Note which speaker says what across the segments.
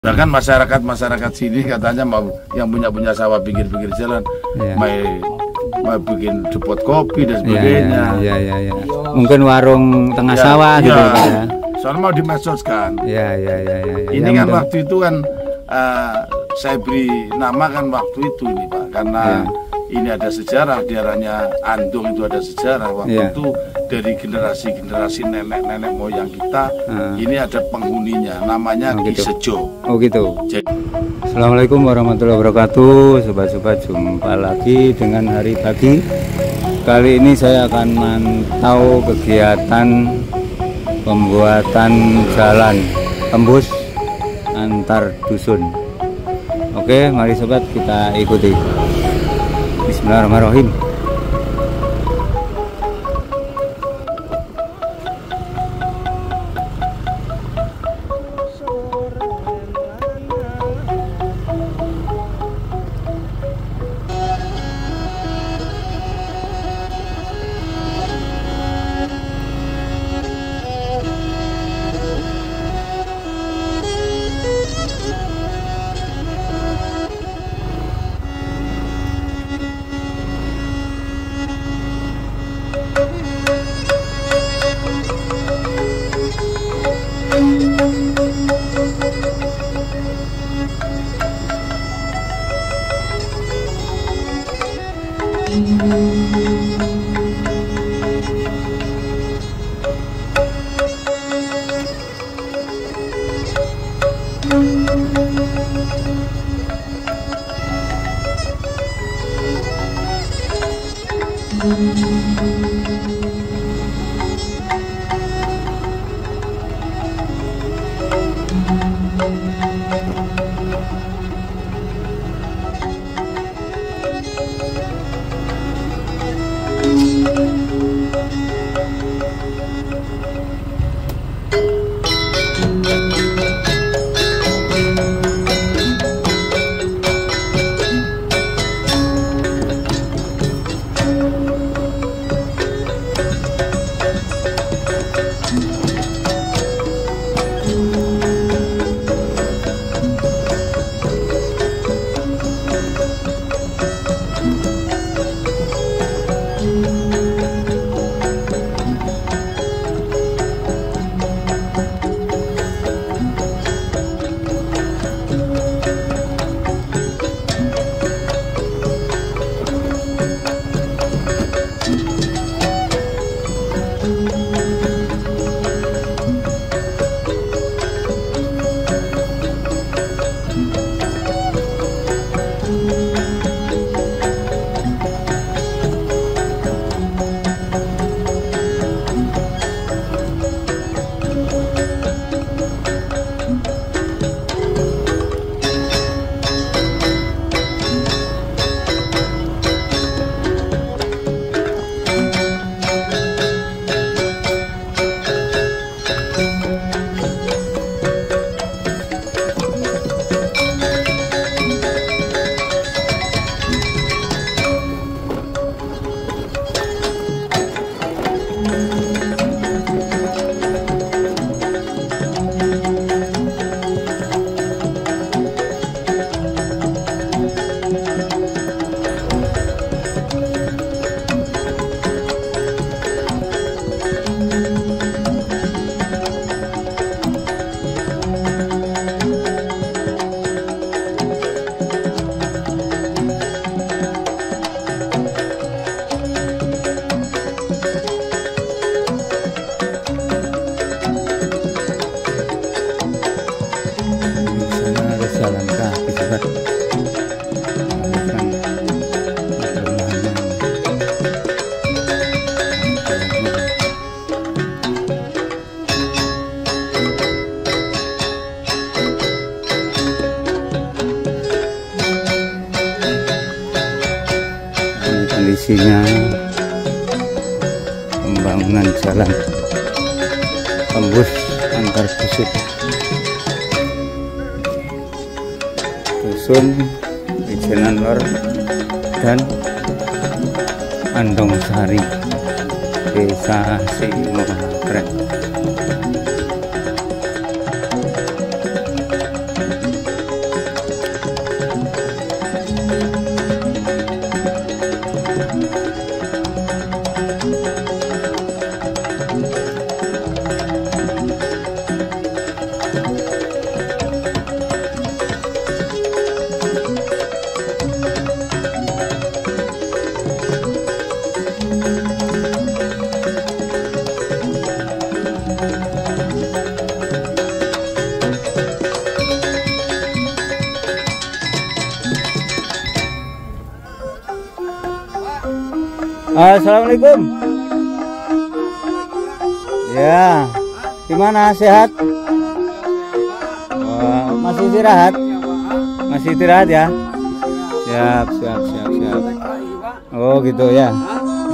Speaker 1: Bahkan masyarakat sini katanya mau yang punya sawah pinggir-pinggir jalan, mau bikin depot kopi dan sebagainya.
Speaker 2: Iya. Mungkin warung tengah sawah gitu ya.
Speaker 1: Soalnya mau dimedsoskan.
Speaker 2: Iya.
Speaker 1: Ini kan waktu itu kan saya beri nama kan waktu itu ini Pak, karena ini ada sejarah, daerahnya Andong itu ada sejarah waktu itu dari generasi nenek moyang kita. Ini ada penghuninya, namanya Ki Sejo.
Speaker 2: Oh gitu. Assalamualaikum warahmatullahi wabarakatuh, sobat-sobat, jumpa lagi dengan Hari Pagi. Kali ini saya akan mantau kegiatan pembuatan jalan tembus antar dusun. Oke, mari sobat kita ikuti. Bismillahirrahmanirrahim. Jalan kaki sobat. Ini kondisinya pembangunan jalan tembus antar dusun Wijenan Lor dan Andong Sari, Desa Singokrang. Assalamualaikum. Ya, gimana, sehat? Wah, masih istirahat? Masih istirahat ya? Siap. Oh gitu ya.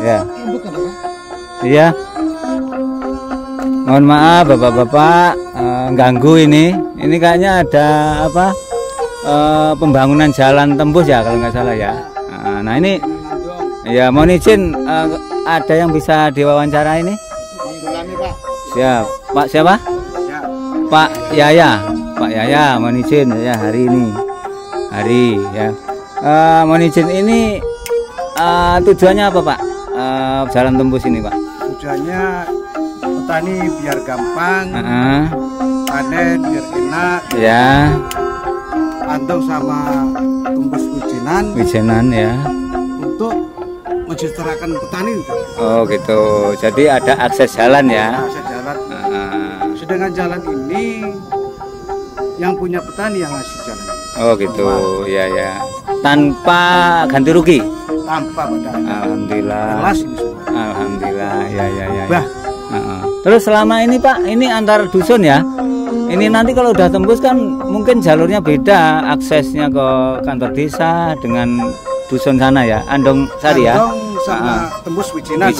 Speaker 2: Ya. Iya. Mohon maaf bapak-bapak, ganggu ini. Ini kayaknya ada apa? Pembangunan jalan tembus ya kalau nggak salah ya. Nah ini, ya mohon izin, ada yang bisa diwawancara ini? Siap. Pak siapa? Pak Yaya. Pak Yaya, mohon izin ya hari ini. Ya. Mohon izin ini tujuannya apa Pak? Jalan tembus ini Pak?
Speaker 3: Tujuannya petani biar gampang, panen biar enak.
Speaker 2: Ya.
Speaker 3: Andong sama tembus wijenan
Speaker 2: ya.
Speaker 3: Untuk mensejahterakan petani itu.
Speaker 2: Oh gitu. Jadi ada akses jalan ya.
Speaker 3: Akses jalan. Sedangkan jalan ini yang punya petani yang ngasih jalan.
Speaker 2: Oh gitu. Ya. Tanpa ganti rugi.
Speaker 3: Tanpa petani.
Speaker 2: Alhamdulillah.
Speaker 3: Jelas ini semua.
Speaker 2: Alhamdulillah. Ya.
Speaker 3: Bah.
Speaker 2: Terus selama ini Pak, ini antar dusun ya. Ini nanti kalau udah tembus kan mungkin jalurnya beda, aksesnya ke kantor desa dengan dusun sana ya, Andong Sari ya.
Speaker 3: Andong sama tembus wijenan.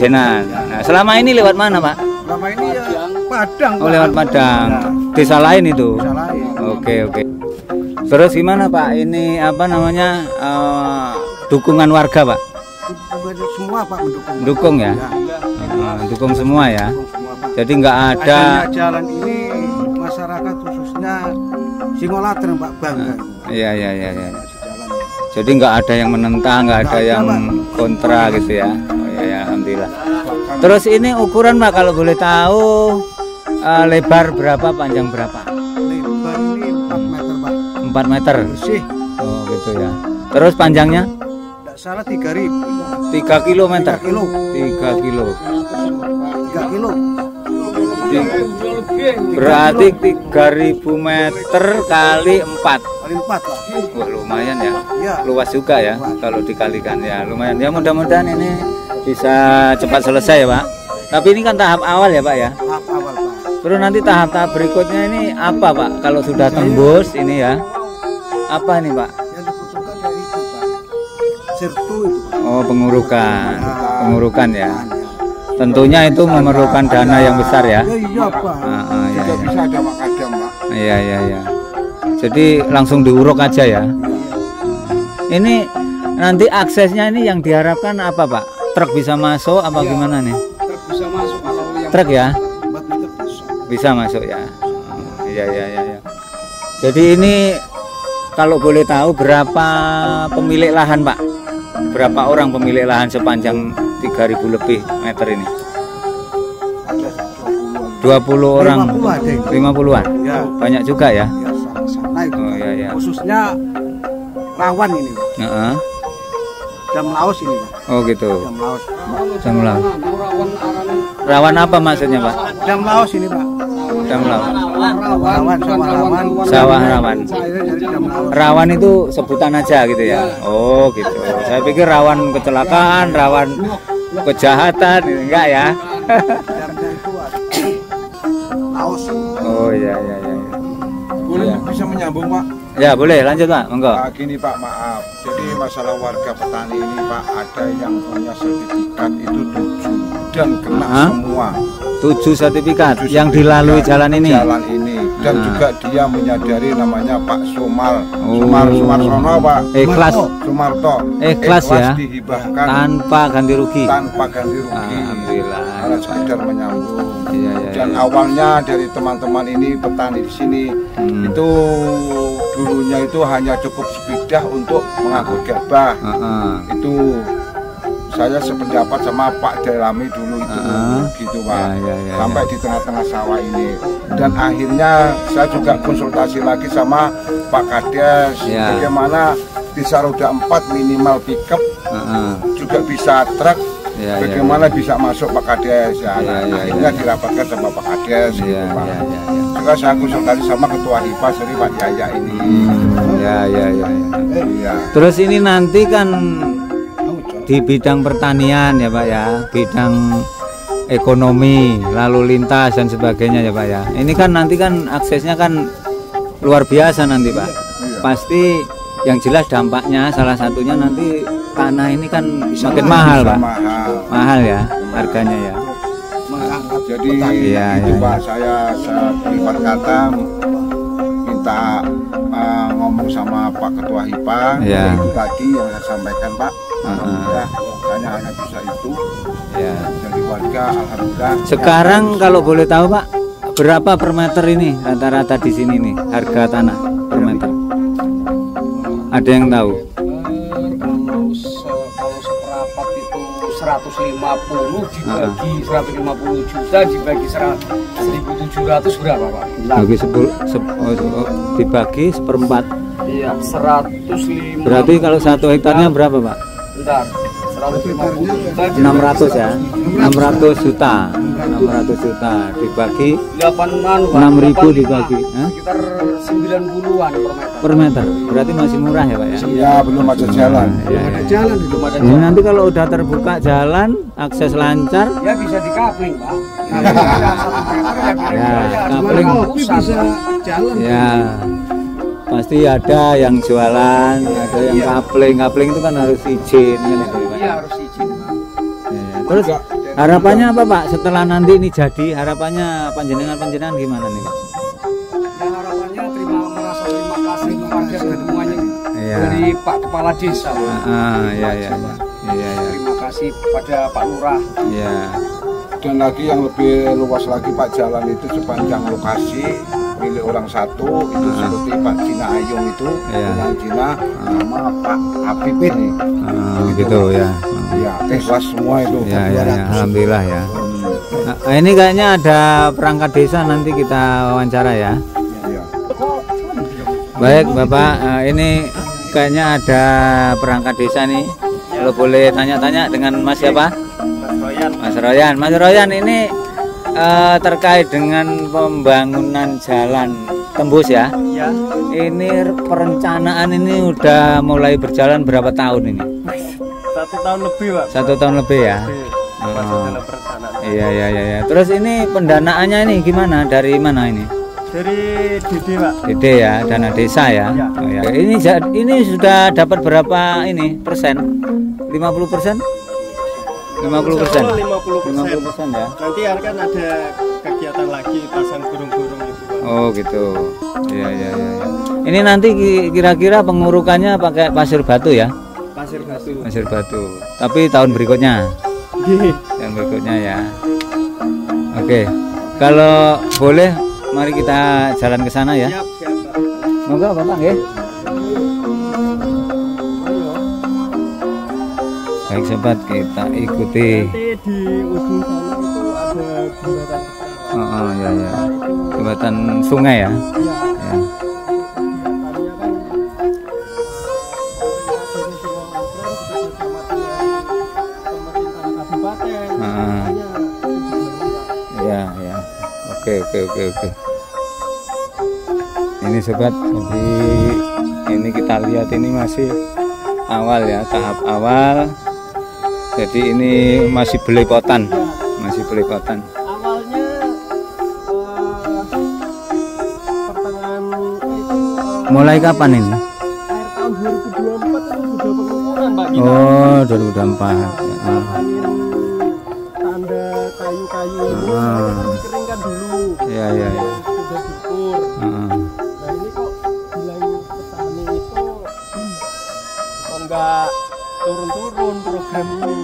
Speaker 2: Nah, selama ini lewat mana Pak?
Speaker 3: Selama ini ya Padang.
Speaker 2: Oh lewat Padang. Desa lain itu.
Speaker 3: Desa lain.
Speaker 2: Oke. Terus gimana Pak? Ini apa namanya dukungan warga Pak?
Speaker 3: Semua Pak mendukung.
Speaker 2: Dukung ya. Dukung semua ya. Jadi nggak ada.
Speaker 3: Adanya jalan ini masyarakat khususnya Singolaten Pak bangga.
Speaker 2: Iya. Jadi nggak ada yang menentang, nggak ada yang kontra gitu ya. Oh ya, alhamdulillah. Terus ini ukuran Pak kalau boleh tahu, lebar berapa, panjang berapa?
Speaker 3: Lebar ini 4 meter Pak.
Speaker 2: 4 meter.
Speaker 3: Bersih.
Speaker 2: Oh gitu ya. Terus panjangnya?
Speaker 3: Tidak salah 3.000.
Speaker 2: 3 kilometer.
Speaker 3: 3 kilo.
Speaker 2: 3 kilo.
Speaker 3: 3 kilo.
Speaker 2: Berarti 3.000 meter kali 4.
Speaker 3: Kali 4 Pak.
Speaker 2: Wah lumayan ya.
Speaker 3: Ya.
Speaker 2: Luas juga ya kalau dikalikan ya. Lumayan. Ya mudah-mudahan ini bisa cepat selesai ya Pak. Tapi ini kan tahap awal ya Pak ya.
Speaker 3: Tahap awal Pak.
Speaker 2: Terus nanti tahap-tahap berikutnya ini apa Pak? Kalau sudah tembus ini ya. Apa ini Pak?
Speaker 3: Yang dibutuhkan dari itu Pak. Sertu itu Pak.
Speaker 2: Oh pengurukan ya. Tentunya itu memerlukan dana yang besar ya.
Speaker 3: Iya Pak.
Speaker 1: Juga bisa ada makadam Pak.
Speaker 2: Iya. Jadi langsung diuruk aja ya. Ini nanti aksesnya ini yang diharapkan apa Pak? Truk bisa masuk apa gimana nih?
Speaker 3: Truk bisa masuk kalau yang
Speaker 2: Truk ya?
Speaker 3: 4 meter bisa.
Speaker 2: Bisa masuk ya. Iya. Jadi ini kalau boleh tahu berapa pemilik lahan Pak? Berapa orang pemilik lahan sepanjang 3.000 lebih meter ini? 20 orang. 50-an.
Speaker 3: Ya.
Speaker 2: Banyak juga ya.
Speaker 3: Ya sana itu.
Speaker 2: Oh iya.
Speaker 3: Khususnya rawan ini Pak.
Speaker 2: Jam
Speaker 3: Laos ini Pak.
Speaker 2: Oh gitu.
Speaker 3: Jam Laos.
Speaker 2: Rawan apa maksudnya Pak?
Speaker 3: Jam Laos ini Pak.
Speaker 2: Jam Laos.
Speaker 3: Rawan.
Speaker 2: Sawah rawan.
Speaker 3: Jam Laos.
Speaker 2: Rawan itu sebutan aja gitu ya. Oh gitu. Saya pikir rawan kecelakaan, rawan kejahatan, enggak ya?
Speaker 3: Jam-jam itu Laos.
Speaker 2: Oh iya.
Speaker 1: Boleh bisa menyambung Pak?
Speaker 2: Ya boleh lanjut Pak, monggo.
Speaker 1: Gini Pak, maaf. Jadi masalah warga petani ini Pak, ada yang punya sertifikat itu 7 dan kena semua.
Speaker 2: 7 sertifikat yang dilalui jalan ini.
Speaker 1: Dan juga dia menyadari namanya Pak Sumarsono Pak.
Speaker 2: Ikhlas.
Speaker 1: Sumarto.
Speaker 2: Ikhlas ya.
Speaker 1: Dihibahkan
Speaker 2: tanpa ganti rugi.
Speaker 1: Alhamdulillah. Karena sekedar menyambung.
Speaker 2: Iya.
Speaker 1: Dan awalnya dari teman-teman ini petani di sini itu dulunya itu hanya cukup sebidah untuk mengangkut gabah. Itu saya sependapat sama Pak Delami dulu itu gitu Pak. Sampai di tengah-tengah sawah ini. Dan akhirnya saya juga konsultasi lagi sama Pak Kades bagaimana bisa roda 4 minimal pickup juga bisa truk. Bagaimana bisa masuk Pak Kades akhirnya dirapatkan sama Pak Kades gitu Pak. Juga saya konsultasi sama Ketua HIPA sendiri Pak Yaya ini.
Speaker 2: Iya. Terus ini nanti kan di bidang pertanian ya Pak ya, bidang ekonomi, lalu lintas dan sebagainya ya Pak ya. Ini kan nanti kan aksesnya kan luar biasa nanti Pak. Pasti yang jelas dampaknya salah satunya nanti tanah ini kan makin mahal Pak. Mahal ya harganya ya.
Speaker 4: Jadi itu Pak, saya pribadi kata minta ngomong sama Pak Ketua HIPA, itu tadi yang saya sampaikan Pak. Alhamdulillah hanya bisa itu. Jadi warga alhamdulillah.
Speaker 2: Sekarang kalau boleh tahu Pak, berapa per meter ini rata-rata di sini nih harga tanah per meter? Ada yang tahu?
Speaker 3: Kalau seperapat itu 150 dibagi 150 juta dibagi 1.700 berapa Pak?
Speaker 2: Bagi dibagi seperempat.
Speaker 3: Iya, 150.
Speaker 2: Berarti kalau 1 hektarnya berapa Pak?
Speaker 3: Bentar, 150 juta
Speaker 2: 600 ya, 600 juta 600 juta dibagi
Speaker 3: 6.000
Speaker 2: dibagi
Speaker 3: sekitar 90-an
Speaker 2: per meter. Berarti masih murah ya Pak ya?
Speaker 4: Ya belum ada jalan.
Speaker 3: Ada jalan itu ada
Speaker 2: Ini nanti kalau udah terbuka jalan, akses lancar
Speaker 3: ya bisa dikapling Pak.
Speaker 2: Ya, kapling
Speaker 3: bisa jalan.
Speaker 2: Ya, pasti ada yang jualan, ada yang kapling itu kan harus izin kan itu Pak.
Speaker 3: Iya harus izin.
Speaker 2: Ya, terus harapannya apa Pak setelah nanti ini jadi, harapannya panjenengan gimana nih Pak?
Speaker 3: Ya harapannya merasa terima kasih kepada semuanya
Speaker 2: Iya.
Speaker 3: dari Pak Kepala Desa.
Speaker 2: Iya.
Speaker 3: Terima kasih kepada Pak Lurah.
Speaker 2: Iya.
Speaker 4: Dan lagi yang lebih luas lagi Pak, jalan itu sepanjang lokasi milik orang satu itu seperti Pak Cina Ayung itu, yang Cina sama Pak Habib ini.
Speaker 2: Gitu ya.
Speaker 4: Ya, luas semua itu.
Speaker 2: Ya, alhamdulillah ya. Nah, ini kayaknya ada perangkat desa, nanti kita wawancara ya. Baik Bapak, ini kayaknya ada perangkat desa nih. Kalau boleh tanya-tanya dengan Mas siapa? Mas Royan ini terkait dengan pembangunan jalan tembus ya. Ini perencanaan ini udah mulai berjalan berapa tahun ini?
Speaker 5: 1 tahun lebih Pak.
Speaker 2: 1 tahun lebih ya. Iya. Terus ini pendanaannya ini gimana? Dari mana ini?
Speaker 5: Dari DD Pak.
Speaker 2: DD ya, dana desa ya. Oh, ya. Ini sudah dapat berapa ini persen? 50%? 50%. 50% ya.
Speaker 5: Nanti kan ada kegiatan lagi pasang burung-burung itu Pak.
Speaker 2: Oh gitu. Iya. Ini nanti kira-kira pengurukannya pakai pasir batu ya? Pasir batu. Tapi tahun berikutnya. Yang berikutnya ya. Oke. Kalau boleh mari kita jalan ke sana ya.
Speaker 5: Siap Pak.
Speaker 2: Moga Bapak nggih. Baik sobat, kita ikuti.
Speaker 5: Nanti di ujung sana itu ada jembatan.
Speaker 2: Ya. Jembatan sungai ya. Ya. Ya. Oke. Ini sobat, jadi ini kita lihat ini masih awal ya, tahap awal. Jadi ini masih belepotan.
Speaker 5: Awalnya pertengahan itu
Speaker 2: mulai kapan ini?
Speaker 5: akhir tahun 2024 itu sudah pengukuran Pak.
Speaker 2: Oh, 2024.
Speaker 5: Angin tanda kayu-kayu ini dikeringkan dulu.
Speaker 2: Iya.
Speaker 5: Sudah diukur. Nah ini kok bilang petani itu kok nggak turun-turun program ini.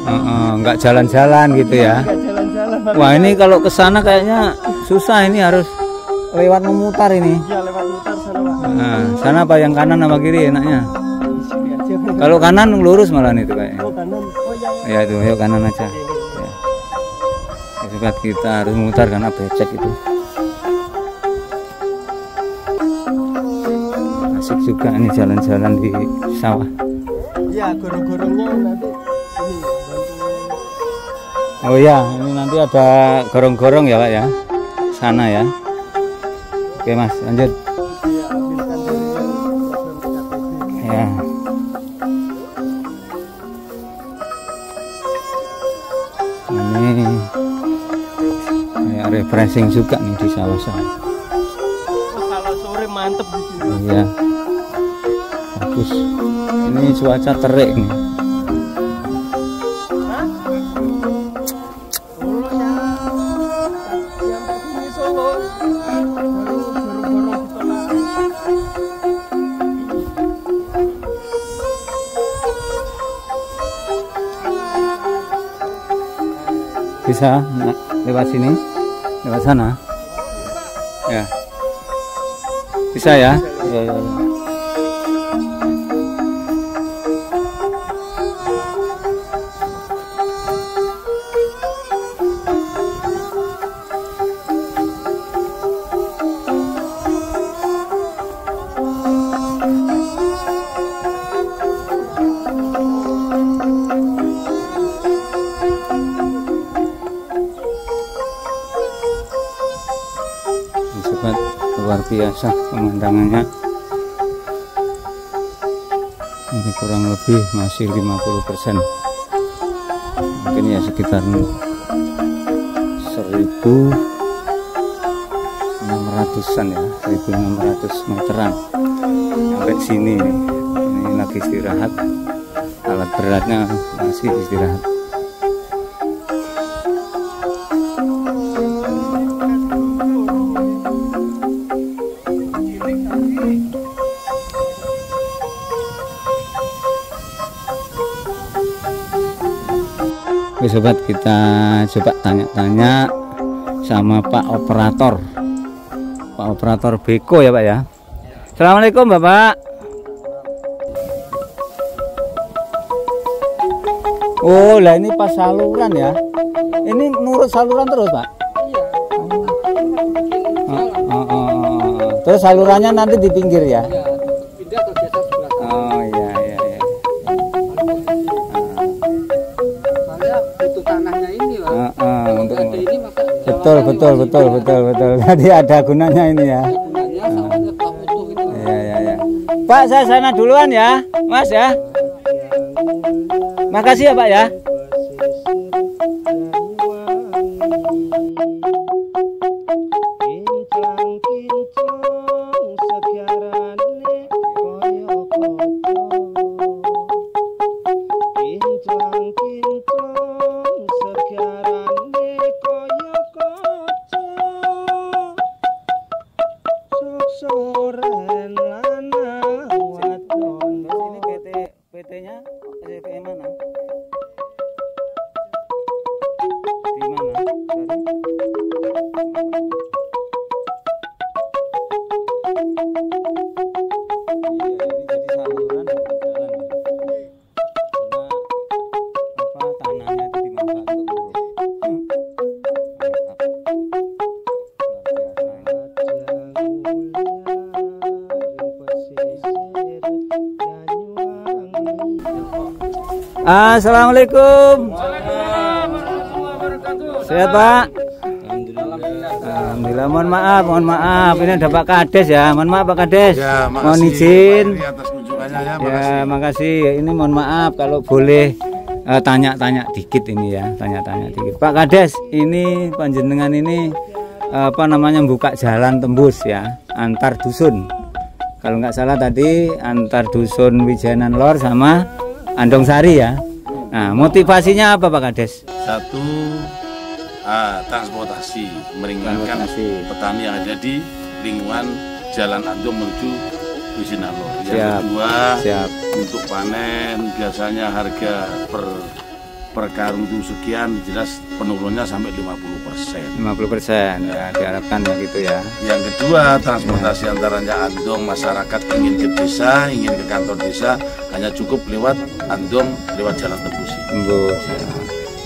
Speaker 2: Nggak jalan-jalan gitu ya.
Speaker 5: Nggak jalan-jalan.
Speaker 2: Wah, ini kalau ke sana kayaknya susah, ini harus lewat memutar ini.
Speaker 5: Iya lewat mutar sana Pak.
Speaker 2: Nah, sana apa yang kanan sama kiri enaknya?
Speaker 5: Di sini aja.
Speaker 2: Kalau kanan lurus malah itu kayaknya.
Speaker 5: Oh kanan. Oh
Speaker 2: Ya
Speaker 5: ya.
Speaker 2: itu, yuk kanan aja. Ya. Sobat, kita harus memutar karena becek itu. Asik juga ini jalan-jalan di sawah.
Speaker 5: Iya, gorong-gorongnya nanti ini
Speaker 2: Oh ya, ini nanti ada gorong-gorong ya Pak ya, sana ya. Oke Mas, lanjut.
Speaker 5: diambilkan dari program PKPB.
Speaker 2: Ya. refreshing juga nih di sawah-sawah.
Speaker 5: Kalau sore mantep di sini.
Speaker 2: Iya. Bagus. Ini cuaca terik nih. Bisa lewat sini, lewat sana, ya. Bisa ya. Ya, ya, ya. Sobat, luar biasa pemandangannya. Ini kurang lebih masih 50%, mungkin ya sekitar 1.600-an ya, 1.600 meteran sampai sini. Ini lagi istirahat, alat beratnya masih istirahat. Oke sobat, kita coba tanya-tanya sama Pak Operator, Pak Operator Beko ya Pak ya. Assalamualaikum Bapak. Oh lah, ini pas saluran ya. Ini nurut saluran terus Pak? Terus salurannya nanti di pinggir ya?
Speaker 3: Pindah ke desa sebelah.
Speaker 2: Oh iya.
Speaker 3: Soalnya butuh tanahnya ini Pak.
Speaker 2: Untuk
Speaker 3: Ada ini maka
Speaker 2: betul. Jadi ada gunanya ini ya.
Speaker 3: gunanya sawahnya tak butuh itu.
Speaker 2: Iya. Pak, saya sana duluan ya, Mas ya. Makasih ya Pak ya. PT-nya PT mana? Di mana? Iya, ini jadi saluran jalan. Karena tanahnya itu dimanfaatkan untuk Assalamualaikum. Sehat Pak? Alhamdulillah. Mohon maaf. Ini ada Pak Kades ya. Mohon maaf Pak Kades.
Speaker 1: Ya,
Speaker 2: mohon izin.
Speaker 1: Atas kunjungannya ya.
Speaker 2: Ya, makasih. Ini mohon maaf kalau boleh tanya-tanya dikit ini ya. Tanya-tanya dikit. Pak Kades, ini panjenengan ini apa namanya buka jalan tembus ya antar dusun. Kalau nggak salah tadi antar dusun Wijayanan Lor sama Andong Sari ya. Nah, motivasinya apa Pak Kades?
Speaker 1: Satu, transportasi, meringankan petani yang ada di lingkungan Jalan Andong menuju Wijayanan Lor. Yang kedua, untuk panen biasanya harga per karung itu sekian, jelas penurunannya sampai 50%. 50% ya, diharapkan ya gitu ya. Yang kedua, transportasi antaranya Andong, masyarakat ingin ke desa, ingin ke kantor desa, hanya cukup lewat Andong, lewat jalan tembus.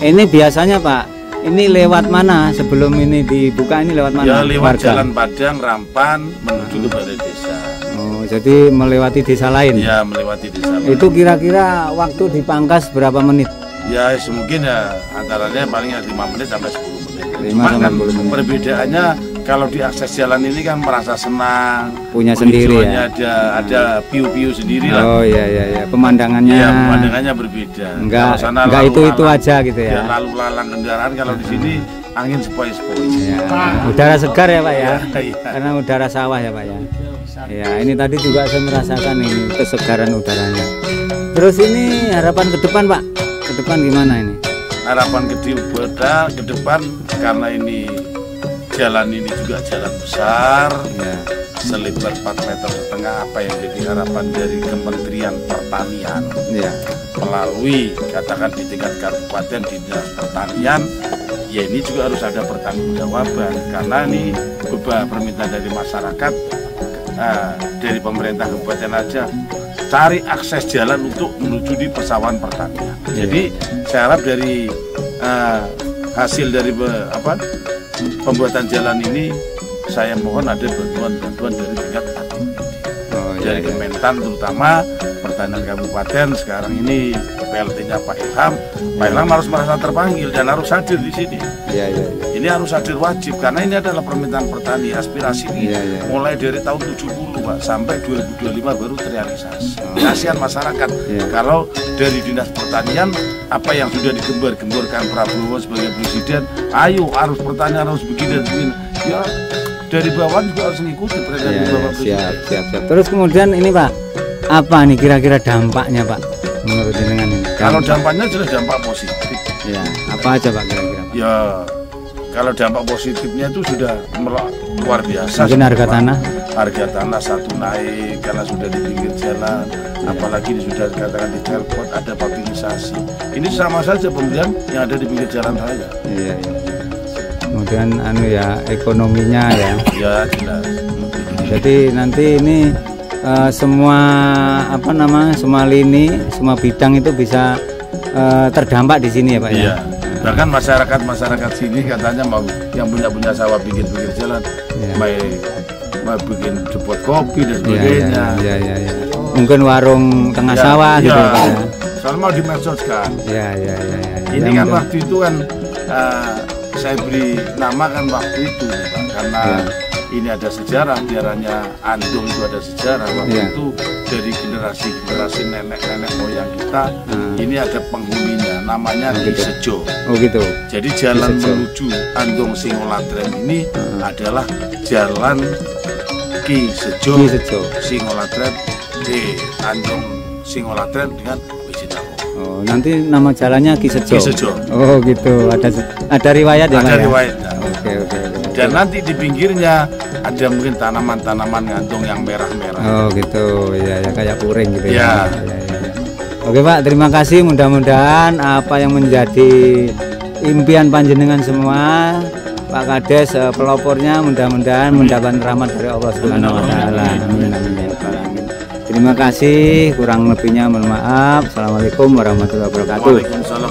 Speaker 2: Ya. Ini biasanya Pak, ini lewat mana sebelum ini dibuka, ini lewat mana?
Speaker 1: Ya lewat Jalan Padang, Rampan, menuju ke balai desa.
Speaker 2: Oh, jadi melewati desa lain? Ya, melewati desa lain. Itu kira-kira waktu dipangkas berapa menit?
Speaker 1: Ya mungkin ya antaranya paling 5 menit sampai 10 menit. Cuma kan perbedaannya kalau diakses jalan ini kan merasa senang,
Speaker 2: punya sendiri ya.
Speaker 1: Ada view sendiri lah.
Speaker 2: Oh iya. Pemandangannya.
Speaker 1: Iya, pemandangannya berbeda.
Speaker 2: Enggak itu aja gitu ya.
Speaker 1: Lalu lalang kendaraan, kalau di sini angin sepoi-sepoi.
Speaker 2: Ya. Udara segar ya Pak ya,
Speaker 1: Iya.
Speaker 2: karena udara sawah ya Pak ya. Ya ini tadi juga saya merasakan ini kesegaran udaranya. Terus ini harapan ke depan Pak, ke depan gimana ini?
Speaker 1: Harapan ke depan karena ini jalan ini juga jalan besar,
Speaker 2: Ya.
Speaker 1: selebar 4,5 meter. Apa yang jadi harapan dari Kementerian Pertanian
Speaker 2: Ya.
Speaker 1: melalui katakan di tingkat kabupaten dinas pertanian, ya ini juga harus ada pertanggungjawaban karena ini beberapa permintaan dari masyarakat, dari pemerintah kabupaten aja cari akses jalan untuk menuju di persawahan pertanian. Jadi saya harap dari hasil dari pembuatan jalan ini, saya mohon ada bantuan dari tingkat dari Kementan, terutama pertanian kabupaten sekarang ini PLT-nya Pak Ilham. Pak Ilham harus merasa terpanggil dan harus hadir di sini.
Speaker 2: Ya.
Speaker 1: Ini harus hadir wajib karena ini adalah permintaan petani, aspirasi ini mulai dari tahun 70 Pak sampai 2025 baru terrealisasi. Kasihan masyarakat kalau dari dinas pertanian apa yang sudah digembar-gemborkan Prabowo sebagai presiden, ayo harus pertanian harus begini dan begini. Ya dari bawah juga harus mengikuti peredaran di bawah presiden.
Speaker 2: Siap. Terus kemudian ini Pak, apa nih kira-kira dampaknya Pak menurut jenengan ini?
Speaker 1: Kalau dampaknya jelas dampak positif.
Speaker 2: Ya, apa aja Pak kira-kira?
Speaker 1: Ya kalau dampak positifnya itu sudah luar biasa.
Speaker 2: Mungkin
Speaker 1: harga tanah satu naik karena sudah di pinggir jalan, apalagi sudah dikatakan di telepon ada papilisasi. Ini sama saja pembelian yang ada di pinggir jalan raya.
Speaker 2: Iya. Kemudian ekonominya ya.
Speaker 1: Ya jelas.
Speaker 2: Jadi nanti ini semua semua lini, semua bidang itu bisa terdampak di sini ya Pak ya.
Speaker 1: Bahkan masyarakat sini katanya mau yang punya sawah pinggir jalan, mau bikin depot kopi dan sebagainya.
Speaker 2: Iya. Mungkin warung tengah sawah gitu Pak ya.
Speaker 1: Soalnya mau dimedsoskan.
Speaker 2: Iya.
Speaker 1: Ini kan waktu itu kan saya beri nama kan waktu itu Pak, karena ini ada sejarah, diaranya Andong itu ada sejarah waktu itu dari generasi nenek moyang kita. Ini ada penghuninya namanya Ki Sejo.
Speaker 2: Oh gitu.
Speaker 1: Jadi jalan menuju Andong Singolatren ini adalah jalan Ki Sejo. Singolatren di Andong Singolatren dengan Wijinawo.
Speaker 2: Oh, nanti nama jalannya Ki Sejo. Oh gitu. Ada riwayat ya Pak? Ada
Speaker 1: riwayatnya.
Speaker 2: Oke.
Speaker 1: Dan nanti di pinggirnya ada mungkin tanaman-tanaman gantung yang merah-merah.
Speaker 2: Oh gitu, ya kayak puring gitu
Speaker 1: ya.
Speaker 2: Oke Pak, terima kasih. Mudah-mudahan apa yang menjadi impian panjenengan semua, Pak Kades pelopornya mudah-mudahan mendapat rahmat dari Allah Subhanahu Wa Taala. Amin. Terima kasih. Kurang lebihnya mohon maaf. Assalamualaikum warahmatullahi wabarakatuh.
Speaker 1: Waalaikumsalam.